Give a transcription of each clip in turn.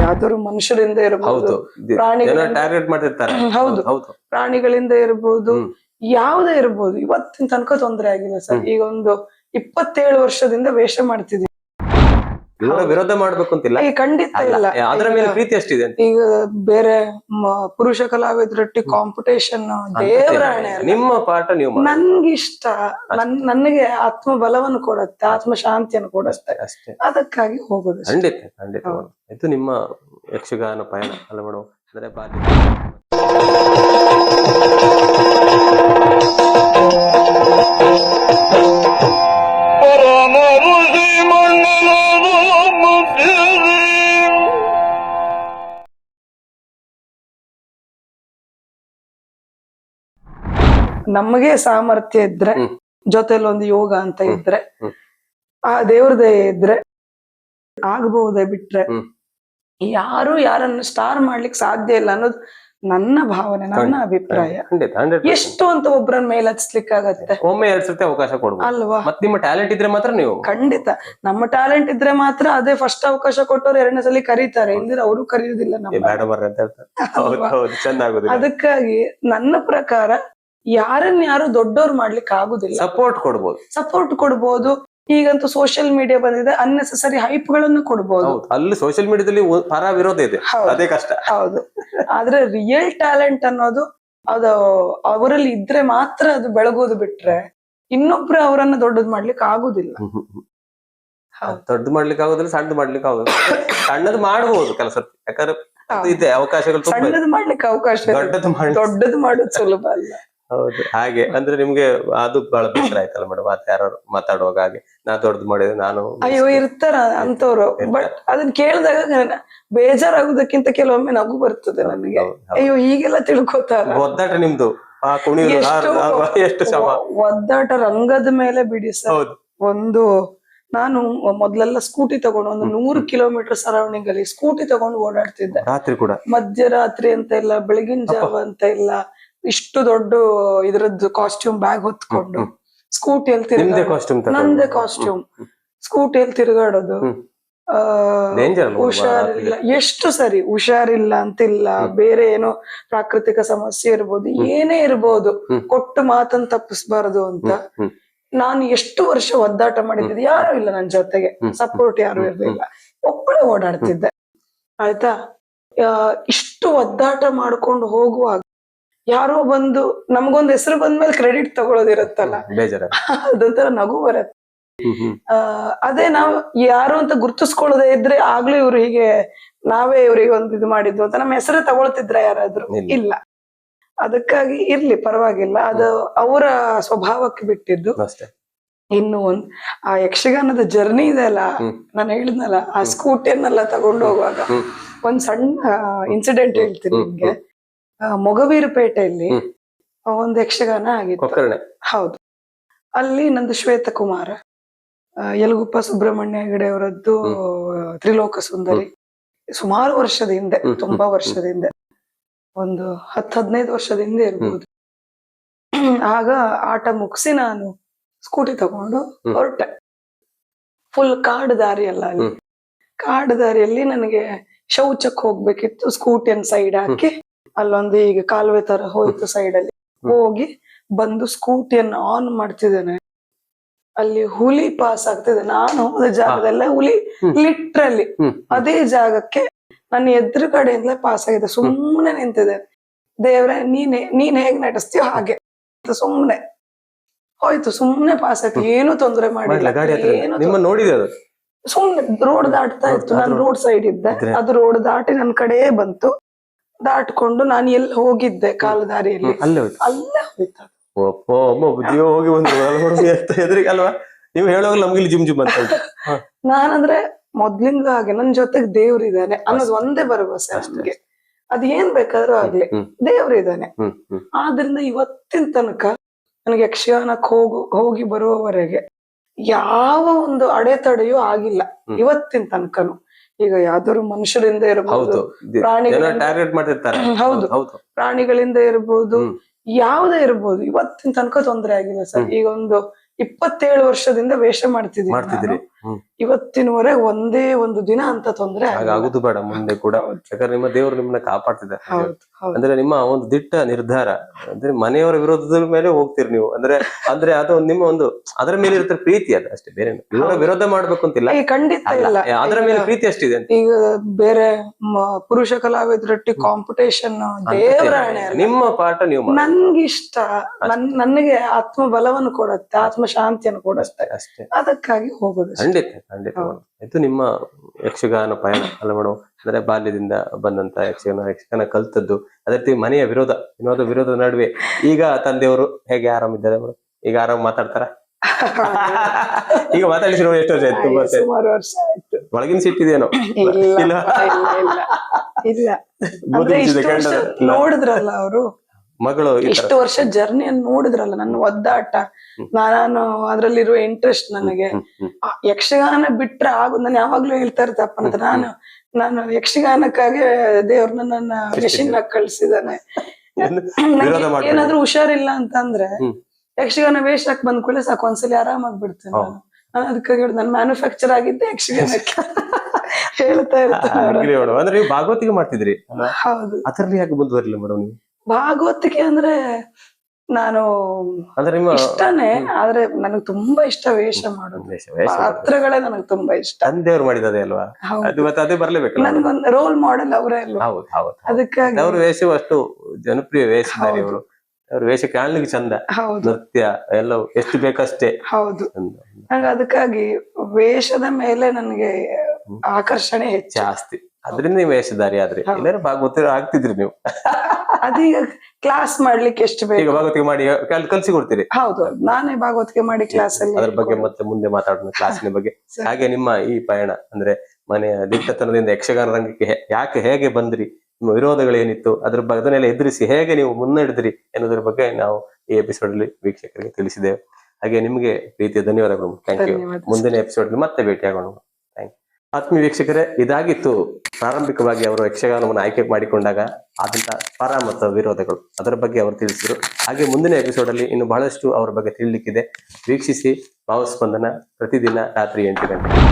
ಯಾವ್ದಾದ್ರು ಮನುಷ್ಯರಿಂದ ಇರಬಹುದು, ಟಾರ್ಗೆಟ್ ಮಾಡ್ತಿರ್ತಾರೆ. ಹೌದು, ಪ್ರಾಣಿಗಳಿಂದ ಇರಬಹುದು, ಯಾವ್ದೇ ಇರಬಹುದು. ಇವತ್ತಿನ ತನಕ ತೊಂದರೆ ಆಗಿಲ್ಲ ಸರ್. ಈಗ ಒಂದು 27 ವರ್ಷದಿಂದ ವೇಷ ಮಾಡ್ತಿದೀವಿ. ವಿರೋಧ ಮಾಡ್ಬೇಕು ಅಂತಿಲ್ಲ, ಖಂಡಿತ ಇಲ್ಲ. ಅದರ ಮೇಲೆ ಪ್ರೀತಿ ಅಷ್ಟಿದೆ. ಈಗ ಬೇರೆ ಪುರುಷ ಕಲಾವಿದರೊಟ್ಟಿ ಕಾಂಪಿಟೇಷನ್ ದೇವರಾಣೆ ನಿಮ್ಮ ಪಾಠ ನೀವು ನನ್ಗಿಷ್ಟ, ನನಗೆ ಆತ್ಮ ಬಲವನ್ನು ಕೊಡುತ್ತೆ, ಆತ್ಮ ಶಾಂತಿಯನ್ನು ಕೊಡುತ್ತೆ, ಅದಕ್ಕಾಗಿ ಹೋಗುದು. ಖಂಡಿತ ಖಂಡಿತ. ಇದು ನಿಮ್ಮ ಯಕ್ಷಗಾನ ಪಯಣ ಅಲ್ಲ ಮೇಡಮ್? ಅಂದ್ರೆ ನಮಗೆ ಸಾಮರ್ಥ್ಯ ಇದ್ರೆ, ಜೊತೆಲಿ ಒಂದು ಯೋಗ ಅಂತ ಇದ್ರೆ, ಆ ದೇವ್ರದೇ ಇದ್ರೆ ಆಗಬಹುದೇ ಬಿಟ್ರೆ ಯಾರು ಯಾರನ್ನು ಸ್ಟಾರ್ ಮಾಡ್ಲಿಕ್ಕೆ ಸಾಧ್ಯ ಇಲ್ಲ ಅನ್ನೋದು ನನ್ನ ಭಾವನೆ, ನನ್ನ ಅಭಿಪ್ರಾಯ. ಎಷ್ಟು ಅಂತ ಒಬ್ಬರನ್ನ ಮೇಲೆ ಹಚ್ಲಿಕ್ಕೆ ಆಗತ್ತೆ? ಒಮ್ಮೆ 2 ಸರ್ತಿ ಅವಕಾಶ ಕೊಡ್ಬೋದು ಅಲ್ವಾ? ಮತ್ತೆ ನಿಮ್ಮ ಟ್ಯಾಲೆಂಟ್ ಇದ್ರೆ ಮಾತ್ರ ನೀವು. ಖಂಡಿತ ನಮ್ಮ ಟ್ಯಾಲೆಂಟ್ ಇದ್ರೆ ಮಾತ್ರ. ಅದೇ ಫಸ್ಟ್ ಅವಕಾಶ ಕೊಟ್ಟವ್ರು 2ನೇ ಸಲ ಕರೀತಾರೆ, ಇಲ್ದಿರ ಅವರು ಕರೆಯುವುದಿಲ್ಲ. ಅದಕ್ಕಾಗಿ ನನ್ನ ಪ್ರಕಾರ ಯಾರು ದೊಡ್ಡವ್ರು ಮಾಡ್ಲಿಕ್ಕೆ ಆಗುದಿಲ್ಲ. ಸಪೋರ್ಟ್ ಕೊಡ್ಬೋದು. ಈಗಂತೂ ಸೋಷಿಯಲ್ ಮೀಡಿಯಾ ಬಂದಿದೆ, ಅನ್ನೆಸೆಸರಿ ಹೈಪ್ ಗಳನ್ನು ಕೊಡ್ಬೋದು. ಅಲ್ಲಿ ಸೋಷಿಯಲ್ ಮೀಡಿಯಾದಲ್ಲಿ ಪರ ವಿರೋಧ ಇದೆ, ಅದೇ ಕಷ್ಟ. ಹೌದು, ಆದ್ರೆ ರಿಯಲ್ ಟ್ಯಾಲೆಂಟ್ ಅನ್ನೋದು ಅದು ಅವರಲ್ಲಿ ಇದ್ರೆ ಮಾತ್ರ ಅದು ಬೆಳಗೋದು, ಬಿಟ್ರೆ ಇನ್ನೊಬ್ರು ಅವರನ್ನ ದೊಡ್ಡದ್ ಮಾಡ್ಲಿಕ್ಕೆ ಆಗುದಿಲ್ಲ. ದೊಡ್ಡ ಮಾಡ್ಲಿಕ್ಕೆ ಆಗುದಿಲ್ಲ, ಸಣ್ಣದ್ ಮಾಡ್ಲಿಕ್ಕೆ ಆಗುದಿಲ್ಲ. ಸಣ್ಣದ್ ಮಾಡಬಹುದು ಕೆಲಸ, ಯಾಕಂದ್ರೆ ಇದೆ ಅವಕಾಶಗಳು. ಸಣ್ಣದ್ ಮಾಡ್ಲಿಕ್ಕೆ ಅವಕಾಶ, ದೊಡ್ಡದ್ ಮಾಡೋದು ಸುಲಭ ಅಲ್ಲ. ಹೌದು, ಹಾಗೆ ಅಂದ್ರೆ ನಿಮ್ಗೆ ಅದು ಬಹಳ ಬೇಸರ ಆಯ್ತಲ್ಲ ಮೇಡಮ್? ಯಾರು ಮಾತಾಡುವಾಗ ಹಾಗೆ ನಾ ದೊಡ್ಡದು ಮಾಡಿದ್ರೆ ನಾನು ಅಯ್ಯೋ ಇರ್ತಾರ ಅಂತವ್ರು. ಬಟ್ ಅದನ್ನ ಕೇಳಿದಾಗ ಬೇಜಾರಾಗುದಕ್ಕಿಂತ ಕೆಲವೊಮ್ಮೆ ನಗು ಬರ್ತದೆ ನನಗೆ. ಅಯ್ಯೋ ಹೀಗೆಲ್ಲ ತಿಳ್ಕೊತಾರ. ಒದ್ದಾಟ ನಿಮ್ದು ಎಷ್ಟು ಒದ್ದಾಟ ರಂಗದ ಮೇಲೆ ಬಿಡಿ ಸರ್. ಒಂದು ನಾನು ಮೊದ್ಲೆಲ್ಲ ಸ್ಕೂಟಿ ತಗೊಂಡು ಒಂದು 100 ಕಿಲೋಮೀಟರ್ ಸರೌಂಡಿಂಗ್ ಅಲ್ಲಿ ಸ್ಕೂಟಿ ತಗೊಂಡು ಓಡಾಡ್ತಿದ್ದೆ. ರಾತ್ರಿ ಕೂಡ, ಮಧ್ಯರಾತ್ರಿ ಅಂತ ಇಲ್ಲ, ಬೆಳಗಿನ ಜಾವ ಅಂತ ಇಲ್ಲ. ಇಷ್ಟು ದೊಡ್ಡ ಇದ್ರದ್ದು ಕಾಸ್ಟ್ಯೂಮ್ ಬ್ಯಾಗ್ ಹೊತ್ಕೊಂಡು ಸ್ಕೂಟಿಯಲ್ಲಿ ತಿರುಗಾಡೋದು, ನಂದೇ ಕಾಸ್ಟ್ಯೂಮ್, ಸ್ಕೂಟಿಯಲ್ಲಿ ತಿರುಗಾಡೋದು. ಹುಷಾರಿಲ್ಲ, ಎಷ್ಟು ಸರಿ ಹುಷಾರಿಲ್ಲ ಅಂತಿಲ್ಲ, ಬೇರೆ ಏನೋ ಪ್ರಾಕೃತಿಕ ಸಮಸ್ಯೆ ಇರ್ಬೋದು, ಏನೇ ಇರ್ಬೋದು, ಕೊಟ್ಟು ಮಾತನ್ನು ತಪ್ಪಿಸ್ಬಾರ್ದು ಅಂತ ನಾನು ಎಷ್ಟು ವರ್ಷ ಒದ್ದಾಟ ಮಾಡಿದ್ದೆ. ಯಾರು ಇಲ್ಲ ನನ್ನ ಜೊತೆಗೆ, ಸಪೋರ್ಟ್ ಯಾರು ಇರ್ಲಿಲ್ಲ, ಒಬ್ಬಳೇ ಓಡಾಡ್ತಿದ್ದೆ. ಆಯ್ತಾ? ಇಷ್ಟು ಒದ್ದಾಟ ಮಾಡ್ಕೊಂಡು ಹೋಗುವಾಗ ಯಾರೋ ಬಂದು ನಮ್ಗೊಂದ್ ಹೆಸರು ಬಂದ್ಮೇಲೆ ಕ್ರೆಡಿಟ್ ತಗೊಳೋದಿರತ್ತಲ್ಲ, ಅದೊಂಥರ ನಗು ಬರತ್ತೆ. ಅದೇ ನಾವು ಯಾರು ಅಂತ ಗುರ್ತಿಸ್ಕೊಳ್ಳೋದೇ ಇದ್ರೆ ಆಗ್ಲೂ ಇವ್ರು ಹೀಗೆ ನಾವೇ ಇವ್ರಿಗೆ ಒಂದು ಇದು ಮಾಡಿದ್ವು ಅಂತ ನಮ್ಮ ಹೆಸರೇ ತಗೊಳ್ತಿದ್ರ ಯಾರಾದ್ರೂ? ಇಲ್ಲ. ಅದಕ್ಕಾಗಿ ಇರ್ಲಿ, ಪರವಾಗಿಲ್ಲ, ಅದು ಅವರ ಸ್ವಭಾವಕ್ಕೆ ಬಿಟ್ಟಿದ್ದು. ಇನ್ನು ಆ ಯಕ್ಷಗಾನದ ಜರ್ನಿ ಇದೆ ಅಲ್ಲ, ನಾನು ಹೇಳಿದ್ನಲ್ಲ, ಆ ಸ್ಕೂಟಿಯನ್ನೆಲ್ಲ ತಗೊಂಡು ಹೋಗುವಾಗ ಒಂದ್ ಸಣ್ಣ ಇನ್ಸಿಡೆಂಟ್ ಹೇಳ್ತೀನಿ ನಿಮ್ಗೆ. ಮೊಗವೀರಪೇಟೆಯಲ್ಲಿ ಒಂದು ಯಕ್ಷಗಾನ ಆಗಿತ್ತು. ಹೌದು, ಅಲ್ಲಿ ನಂದು ಶ್ವೇತಕುಮಾರ, ಯಲಗುಪ್ಪ ಸುಬ್ರಹ್ಮಣ್ಯ ಹೆಗಡೆ ಅವರದ್ದು ತ್ರಿಲೋಕ ಸುಂದರಿ. ಸುಮಾರು ವರ್ಷದ ಹಿಂದೆ, ತುಂಬಾ ವರ್ಷದ ಹಿಂದೆ, ಒಂದು 10-15 ವರ್ಷದ ಹಿಂದೆ ಇರ್ಬೋದು. ಆಗ ಆಟ ಮುಗಿಸಿ ನಾನು ಸ್ಕೂಟಿ ತಗೊಂಡು ಹೊರಟೆ. ಫುಲ್ ಕಾಡು ದಾರಿ ಅಲ್ಲ ಅಲ್ಲಿ. ಕಾಡು ದಾರಿಯಲ್ಲಿ ನನಗೆ ಶೌಚಕ್ಕೆ ಹೋಗ್ಬೇಕಿತ್ತು. ಸ್ಕೂಟಿಯನ್ನು ಸೈಡ್ ಹಾಕಿ ಅಲ್ಲೊಂದು ಈಗ ಕಾಲುವೆ ತರ ಹೋಯ್ತು, ಸೈಡ್ ಅಲ್ಲಿ ಹೋಗಿ ಬಂದು ಸ್ಕೂಟಿಯನ್ನು ಆನ್ ಮಾಡ್ತಿದ್ದೇನೆ. ಅಲ್ಲಿ ಹುಲಿ ಪಾಸ್ ಆಗ್ತಿದೆ. ನಾನು ಹೋದ ಜಾಗದಲ್ಲ ಹುಲಿ ಲಿಟ್ರಲಿ ಅದೇ ಜಾಗಕ್ಕೆ ನನ್ನ ಎದುರು ಕಡೆಯಿಂದಲೇ ಪಾಸ್ ಆಗಿದೆ. ಸುಮ್ಮನೆ ನಿಂತಿದೆ. ದೇವ್ರೆ, ನೀನ್ ಹೇಗ್ ನಟಿಸ್ತೀಯೋ ಹಾಗೆ ಸುಮ್ನೆ ಹೋಯ್ತು, ಸುಮ್ನೆ ಪಾಸ್ ಆಯ್ತು, ಏನು ತೊಂದರೆ ಮಾಡಿಲ್ಲ. ಸುಮ್ನೆ ರೋಡ್ ದಾಟ್ತಾ ಇತ್ತು, ನಾನು ರೋಡ್ ಸೈಡ್ ಇದ್ದೆ, ಅದು ರೋಡ್ ದಾಟಿ ನನ್ ಕಡೆ ಬಂತು. ದಾಟ್ಕೊಂಡು ನಾನು ಎಲ್ಲಿ ಹೋಗಿದ್ದೆ ಕಾಲುದಾರಿಯಲ್ಲಿ, ಅಲ್ಲೇ ಹೋಯ್ತು. ನೀವು ಹೇಳುವಾಗ ನಮ್ಗೆ ಜಿಮ್ ಜಿಮ್ ಅಂತ. ನಾನಂದ್ರೆ ಮೊದ್ಲಿಂದ ಹಾಗೆ ನನ್ ಜೊತೆಗೆ ದೇವ್ರಿದ್ದಾನೆ ಅನ್ನೋದು ಒಂದೇ ಭರವಸೆ ನನ್ಗೆ. ಅದ್ ಏನ್ ಬೇಕಾದ್ರೂ ಆಗ್ಲಿ, ದೇವ್ರಿದ್ದಾನೆ. ಆದ್ರಿಂದ ಇವತ್ತಿನ ತನಕ ನನಗೆ ಯಕ್ಷಗಾನಕ್ಕೆ ಹೋಗಿ ಬರುವವರೆಗೆ ಯಾವ ಒಂದು ಅಡೆತಡೆಯೂ ಆಗಿಲ್ಲ ಇವತ್ತಿನ ತನಕನು. ಈಗ ಯಾವ್ದಾದ್ರು ಮನುಷ್ಯರಿಂದ ಇರಬಹುದು, ಪ್ರಾಣಿಗಳಿಂದ ಇರಬಹುದು, ಯಾವ್ದೇ ಇರ್ಬೋದು, ಇವತ್ತಿನ ತನಕ ತೊಂದರೆ ಆಗಿಲ್ಲ ಸರ್. ಈಗ ಒಂದು 27 ವರ್ಷದಿಂದ ವೇಷ ಮಾಡ್ತಿದ್ದೀನಿ. ಇವತ್ತಿನವರೆಗೆ ಒಂದೇ ಒಂದು ದಿನ ಅಂತ ತೊಂದ್ರೆ ಹಾಗಾಗುದು ಬೇಡ ಮುಂದೆ ಕೂಡ, ಯಾಕಂದ್ರೆ ನಿಮ್ಮ ದೇವರು ನಿಮ್ಮನ್ನ ಕಾಪಾಡ್ತಿದ್ದಾರೆ. ಅಂದ್ರೆ ನಿಮ್ಮ ಒಂದು ದಿಟ್ಟ ನಿರ್ಧಾರ ಅಂದ್ರೆ ಮನೆಯವರ ವಿರೋಧದ ಮೇಲೆ ಹೋಗ್ತೀರಿ ನೀವು, ಅಂದ್ರೆ ಅದು ನಿಮ್ಮ ಒಂದು ಅದರ ಮೇಲೆ ಇರುತ್ತೆ ಪ್ರೀತಿ, ಅದು ಅಷ್ಟೇ, ಬೇರೆ ವಿರೋಧ ಮಾಡ್ಬೇಕು ಅಂತಿಲ್ಲ, ಖಂಡಿತ ಇಲ್ಲ, ಅದರ ಮೇಲೆ ಪ್ರೀತಿ ಅಷ್ಟಿದೆ. ಈಗ ಬೇರೆ ಪುರುಷ ಕಲಾವಿದರೊಟ್ಟಿ ಕಾಂಪಿಟೇಷನ್ ದೇವರ ನಿಮ್ಮ ಪಾಠ ನೀವು ನನ್ಗಿಷ್ಟ, ನನಗೆ ಆತ್ಮ ಬಲವನ್ನು ಕೊಡುತ್ತೆ, ಆತ್ಮ ಶಾಂತಿಯನ್ನು ಕೊಡುತ್ತೆ, ಅಷ್ಟೇ, ಅದಕ್ಕಾಗಿ ಹೋಗುದು. ಖಂಡಿತ ಖಂಡಿತ. ಇದು ನಿಮ್ಮ ಯಕ್ಷಗಾನ ಪಯಣ ಅಲ್ಲ ಮೇಡಮ್, ಅಂದ್ರೆ ಬಾಲ್ಯದಿಂದ ಬಂದಂತ ಯಕ್ಷಗಾನ ಕಲ್ತದ್ದು, ಅದೇ ರೀತಿ ಮನೆಯ ವಿರೋಧದ ನಡುವೆ ಈಗ ತಂದೆಯವರು ಹೇಗೆ ಆರಾಮಿದ್ದಾರೆ ಮೇಡಮ್? ಈಗ ಆರಾಮ್ ಮಾತಾಡ್ತಾರ? ಈಗ ಮಾತಾಡಿಸಿರೋ ಎಷ್ಟು ವರ್ಷ ಆಯ್ತು? ಸುಮಾರು ವರ್ಷ ಆಯ್ತು. ಒಳಗಿನ ಸಿಟ್ಟಿದೇನೋ? ಇಲ್ಲ, ಅಂದ್ರೆ ಇಷ್ಟು ವರ್ಷ ನೋಡಿದ್ರಲ್ಲ ಅವರು, ಮಗಳು ಇಷ್ಟು ವರ್ಷ ಜರ್ನಿಯನ್ನು ನೋಡಿದ್ರಲ್ಲ, ನನ್ನ ಒದ್ದಾಟ, ನಾನು ಅದ್ರಲ್ಲಿರುವ ಇಂಟ್ರೆಸ್ಟ್, ನನಗೆ ಯಕ್ಷಗಾನ ಬಿಟ್ರೆ ಆಗುದು. ನಾನು ಯಾವಾಗ್ಲೂ ಹೇಳ್ತಾ ಇರ್ತಪ್ಪ ಅಂತ, ನಾನು ಯಕ್ಷಗಾನಕ್ಕಾಗಿ ದೇವ್ರ ನನ್ನ ಮೆಷಿನ್ ಆಗಿ ಕಳ್ಸಿದಾನೆ. ಏನಾದ್ರೂ ಹುಷಾರಿಲ್ಲ ಅಂತಂದ್ರೆ ಯಕ್ಷಗಾನ ವೇಷಕ್ಕೆ ಬಂದ್ ಕೂಡಲೇ ಸಾಕು, ಒಂದ್ಸಲಿ ಆರಾಮಾಗಿ ಬಿಡ್ತೇನೆ ನಾನು. ಅದಕ್ಕಾಗಿ ನಾನು ಮ್ಯಾನುಫ್ಯಾಕ್ಚರ್ ಆಗಿದ್ದೆ ಯಕ್ಷಗಾನಕ್ಕೆ ಹೇಳ್ತಾ ಇರ್ತಾರೆ. ಅಂದ್ರೆ ನೀವು ಭಾಗವತಿಗೆ ಮಾಡ್ತಿದ್ರಿ? ಹೌದು. ಅದರಲ್ಲಿ ಯಾಕೆ ಮುಂದುವರಿಲ್ಲ ಮೇಡಮ್ ನೀವು? ಭಾಗವತಿಕೆ ಅಂದ್ರೆ ನಾನು ಇಷ್ಟನೇ, ಆದ್ರೆ ನನಗ್ ತುಂಬಾ ಇಷ್ಟ ವೇಷ ಮಾಡೋದು, ಪಾತ್ರಗಳೇ ನನಗ್ ತುಂಬಾ ಇಷ್ಟ. ತಂದೆಯವ್ರು ಮಾಡಿದದೆ ಅಲ್ವಾ, ಅದೇ ಬರ್ಲೇಬೇಕು. ನನ್ಗೊಂದು ರೋಲ್ ಮಾಡೆಲ್ ಅವರೇ ಅಲ್ವಾ, ಅದಕ್ಕಾಗಿ ಅವ್ರ ವೇಷವು ಅಷ್ಟು ಜನಪ್ರಿಯ ವೇಷಧಾರಿ ಅವರು, ಅವ್ರ ವೇಷ ಕಾಣ್ಲಿಕ್ಕೆ ಚಂದ, ನೃತ್ಯ ಎಲ್ಲವೂ ಎಷ್ಟು ಬೇಕಷ್ಟೇ. ಹೌದು, ನಂಗೆ ಅದಕ್ಕಾಗಿ ವೇಷದ ಮೇಲೆ ನನಗೆ ಆಕರ್ಷಣೆ ಹೆಚ್ಚು, ಜಾಸ್ತಿ. ಅದ್ರಿಂದ ನೀವು ವೇಷಧಾರಿ ಆದ್ರಿ, ಇಲ್ಲಾಂದ್ರೆ ಭಾಗವತ ಆಗ್ತಿದ್ರಿ ನೀವು. ಅದೀಗ ಕ್ಲಾಸ್ ಮಾಡ್ಲಿಕ್ಕೆ ಎಷ್ಟು ಬೇಕು, ಭಾಗವತಿಗೆ ಮಾಡಿ ಕಲ್ಸಿ ಕೊಡ್ತೀರಿ? ಹೌದು, ನಾನೇ ಭಾಗವತಿಗೆ ಮಾಡಿ ಕ್ಲಾಸ್ ಅಲ್ಲಿ. ಅದ್ರ ಬಗ್ಗೆ ಮತ್ತೆ ಮುಂದೆ ಮಾತಾಡೋಣ, ಕ್ಲಾಸಿನ ಬಗ್ಗೆ. ಹಾಗೆ ನಿಮ್ಮ ಈ ಪಯಣ ಅಂದ್ರೆ ಮನೆಯ ದಿಟ್ಟತನದಿಂದ ಯಕ್ಷಗಾನ ರಂಗಕ್ಕೆ ಹೇಗೆ ಬಂದ್ರಿ, ನಿಮ್ಮ ವಿರೋಧಗಳೇನಿತ್ತು, ಅದನ್ನೆಲ್ಲ ಎದುರಿಸಿ ಹೇಗೆ ನೀವು ಮುನ್ನಡೆದ್ರಿ ಎನ್ನುವುದರ ಬಗ್ಗೆ ನಾವು ಈ ಎಪಿಸೋಡ್ ಅಲ್ಲಿ ವೀಕ್ಷಕರಿಗೆ ತಿಳಿಸಿದ್ದೇವೆ. ಹಾಗೆ ನಿಮಗೆ ಪ್ರೀತಿಯ ಧನ್ಯವಾದಗಳು. Thank you. ಮುಂದಿನ ಎಪಿಸೋಡ್ ಮತ್ತೆ ಭೇಟಿಯಾಗೋಣ. Thank you. ಆತ್ಮೀಯ ವೀಕ್ಷಕರೇ, ಇದಾಗಿತ್ತು ಪ್ರಾರಂಭಿಕವಾಗಿ ಅವರು ಯಕ್ಷಗಾನವನ್ನು ಆಯ್ಕೆ ಮಾಡಿಕೊಂಡಾಗ ಆದಂತ ಪರ ಮತ್ತು ವಿರೋಧಗಳು, ಅದರ ಬಗ್ಗೆ ಅವರು ತಿಳಿಸಿದರು. ಹಾಗೆ ಮುಂದಿನ ಎಪಿಸೋಡ್ ಅಲ್ಲಿ ಇನ್ನು ಬಹಳಷ್ಟು ಅವರ ಬಗ್ಗೆ ತಿಳಿಲಿಕ್ಕಿದೆ. ವೀಕ್ಷಿಸಿ ಭಾವಸ್ಪಂದನ ಪ್ರತಿದಿನ ರಾತ್ರಿ 8 ಗಂಟೆಗೆ.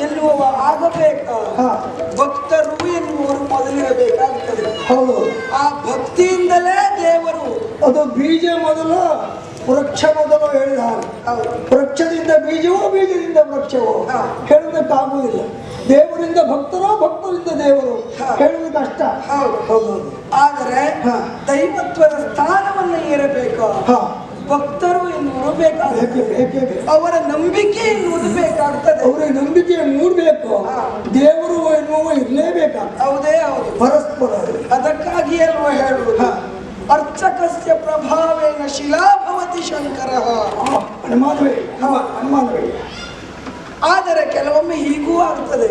ಎನ್ನುವ ಆಗಬೇಕು, ಭಕ್ತರು ಎನ್ನುವರು ಮೊದಲಿರಬೇಕಾಗುತ್ತದೆ. ಹೌದು, ಆ ಭಕ್ತಿಯಿಂದಲೇ ದೇವರು. ಅದು ಬೀಜ ಮೊದಲು, ವೃಕ್ಷ ಮೊದಲು ಹೇಳಿದ ವೃಕ್ಷದಿಂದ ಬೀಜವೋ, ಬೀಜದಿಂದ ವೃಕ್ಷವೋ ಹೇಳೋದಕ್ಕಾಗುವುದಿಲ್ಲ. ದೇವರಿಂದ ಭಕ್ತರೋ, ಭಕ್ತರಿಂದ ದೇವರು ಹೇಳುವುದು ಕಷ್ಟ. ಹೌದು, ಆದರೆ ದೈವತ್ವದ ಸ್ಥಾನವನ್ನು ಏರಬೇಕು. ಭಕ್ತರು ಎನ್ನುವರು ಬೇಕಾಗುತ್ತೆ, ಅವರ ನಂಬಿಕೆ ಎನ್ನುವುದು ಬೇಕಾಗ್ತದೆ, ಅವರ ನಂಬಿಕೆ ಮೂಡಬೇಕು. ದೇವರು ಎನ್ನುವ ಇರಲೇಬೇಕಾಗ್ತದೆ. ಹೌದೇ ಹೌದು, ಪರಸ್ಪರ. ಅದಕ್ಕಾಗಿ ಅಲ್ವಾ ಹೇಳುವುದು, ಅರ್ಚಕಸ್ಯ ಪ್ರಭಾವೇನ ಶಿಲಾ ಭವತಿ ಶಂಕರ. ಅನುಮಾನವೇ. ಆದರೆ ಕೆಲವೊಮ್ಮೆ ಹೀಗೂ ಆಗ್ತದೆ,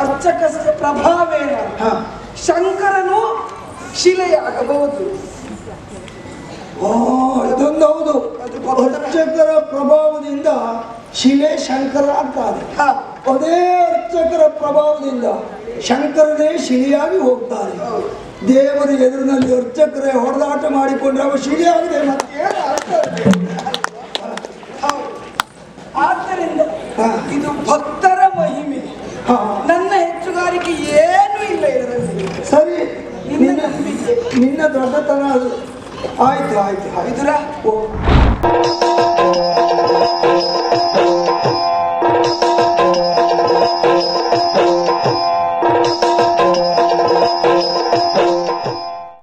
ಅರ್ಚಕಸ್ಯ ಪ್ರಭಾವೇನ ಶಂಕರನು ಶಿಲೆಯಾಗಬಹುದು. ಇದೊಂದು ಹೌದು, ಅರ್ಚಕರ ಪ್ರಭಾವದಿಂದ ಶಿಲೆ ಶಂಕರ ಆಗ್ತಾನೆ. ಅದೇ ಅರ್ಚಕರ ಪ್ರಭಾವದಿಂದ ಶಂಕರನೇ ಶಿಲೆಯಾಗಿ ಹೋಗ್ತಾನೆ. ದೇವರ ಎದುರಿನಲ್ಲಿ ಅರ್ಚಕರೇ ಹೊಡೆದಾಟ ಮಾಡಿಕೊಂಡ್ರೆ ಅವ ಶಿಲೆಯಾಗಿದೆ. ಮತ್ತೆ ಆದ್ದರಿಂದ ಇದು ಭಕ್ತರ ಮಹಿಮೆ. ನನ್ನ ಹೆಚ್ಚುಗಾರಿಕೆ ಏನೂ ಇಲ್ಲ ಇದರಲ್ಲಿ. ಸರಿ, ನಿನ್ನ ದೊಡ್ಡತನ ಅದು. ಆಯ್ತು ಆಯ್ತು. ಇದರ